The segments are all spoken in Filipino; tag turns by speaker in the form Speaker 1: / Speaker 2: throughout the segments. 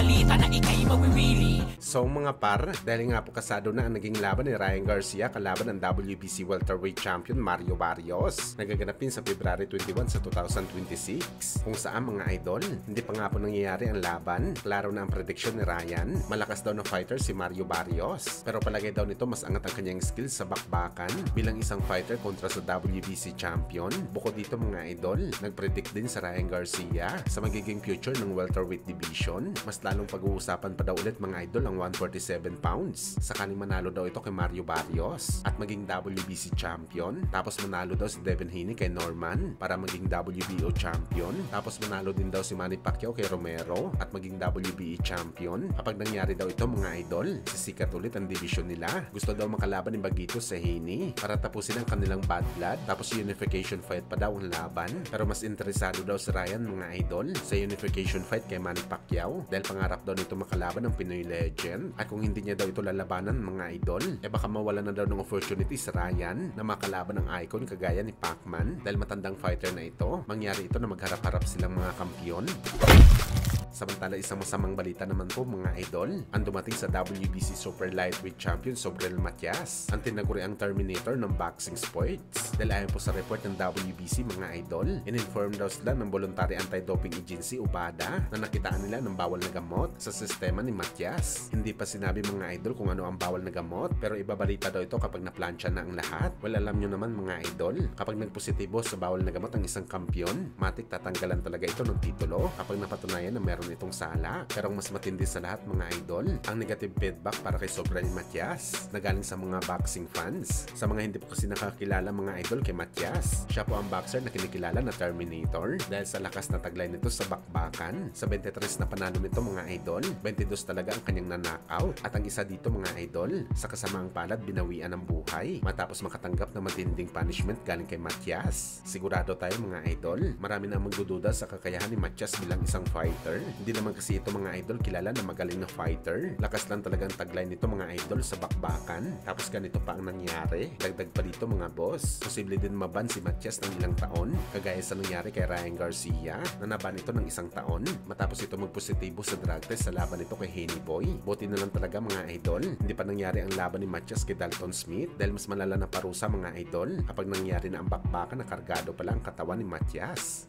Speaker 1: balita na ikay mawiwili.
Speaker 2: So mga par, dahil nga po kasado na ang naging laban ni Ryan Garcia kalaban ng WBC welterweight champion Mario Barrios, nagaganapin sa February 21 sa 2026. Kung saan mga idol, hindi pa nga po nangyayari ang laban. Klaro na ang prediksyon ni Ryan, malakas daw na fighter si Mario Barrios, pero palagay daw nito mas angat ang kanyang skills sa bakbakan bilang isang fighter kontra sa WBC champion. Bukod dito mga idol, nagpredict din sa Ryan Garcia sa magiging future ng welterweight division. Mas lalong pag-uusapan pa daw ulit mga idol ang 147 pounds. Sakaling manalo daw ito kay Mario Barrios at maging WBC champion. Tapos manalo daw si Devin Haney kay Norman para maging WBO champion. Tapos manalo din daw si Manny Pacquiao kay Romero at maging WBE champion. Kapag nangyari daw ito mga idol, sisikat ulit ang division nila. Gusto daw makalaban ni Bagito sa Haney para tapusin ang kanilang bad blood. Tapos unification fight pa daw ang laban. Pero mas interesado daw si Ryan mga idol sa unification fight kay Manny Pacquiao dahil pangarap daw nito makalaban ng Pinoy legend. At kung hindi niya daw ito lalabanan mga idol, baka mawala na daw ng opportunity sa Ryan na makalaban ng icon kagaya ni Pacman dahil matandang fighter na ito. Mangyari ito na magharap-harap silang mga kampiyon. Samantala isang masamang balita naman po mga idol, ang dumating sa WBC Super Lightweight Champion Sobrel Matias, ang tinaguriang Terminator ng boxing sports. Dahil ayon po sa report ng WBC mga idol, in-inform daw sila ng Voluntary Anti-Doping Agency UBADA na nakitaan nila ng bawal na gamot sa sistema ni Matias. Hindi pa sinabi mga idol kung ano ang bawal na gamot, pero ibabalita daw ito kapag naplansya na ang lahat. Well, alam nyo naman mga idol, kapag nagpositibo sa bawal na gamot ang isang kampiyon, matik tatanggalan talaga ito ng titulo kapag napatunayan na meron itong sala. Pero ang mas matindi sa lahat mga idol, ang negative feedback para kay Sobrel Matias na galing sa mga boxing fans. Sa mga hindi po kasi nakakilala mga idol kay Matias, siya po ang boxer na kinikilala na Terminator dahil sa lakas na taglay nito sa bakbakan. Sa 23 na panalo nito mga idol, 22 talaga ang kanyang na-knockout. At ang isa dito mga idol, sa kasamaang palad binawian ng buhay matapos makatanggap ng matinding punishment galing kay Matias. Sigurado tayo mga idol, marami na magdududa sa kakayahan ni Matias bilang isang fighter. Hindi naman kasi ito mga idol kilala na magaling na fighter. Lakas lang talagang taglay nito mga idol sa bakbakan. Tapos ganito pa ang nangyari. Dagdag pa dito mga boss, posible din maban si Matias ng ilang taon, kagaya sa nangyari kay Ryan Garcia na naban ito ng isang taon matapos ito magpositibo sa drug test sa laban nito kay Haney Boy. Buti na lang talaga mga idol, hindi pa nangyari ang laban ni Matias kay Dalton Smith dahil mas malala na parusa mga idol kapag nangyari na ang bakbakan na kargado pala ang katawan ni Matias.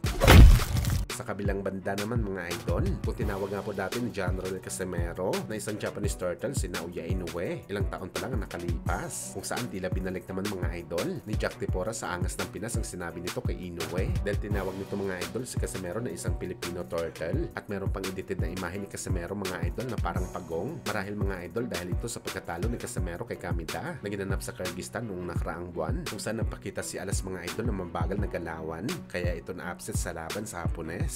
Speaker 2: Sa kabilang banda naman mga idol, kung tinawag nga po dati ni General Casimero na isang Japanese turtle si Naoya Inoue, ilang taon pa lang ang nakalipas, kung saan tila binalik naman mga idol ni Jack Tepora sa angas ng Pinas ang sinabi nito kay Inoue dahil tinawag nito mga idol si Casimero na isang Filipino turtle at meron pang edited na imahe ni Casimero mga idol na parang pagong, marahil mga idol dahil ito sa pagkatalo ni Casimero kay Kamida na ginanap sa Kyrgyzstan noong nakaraang buwan, kung saan nagpakita si Alas mga idol na mabagal na galawan kaya ito na upset sa laban sa Hapones.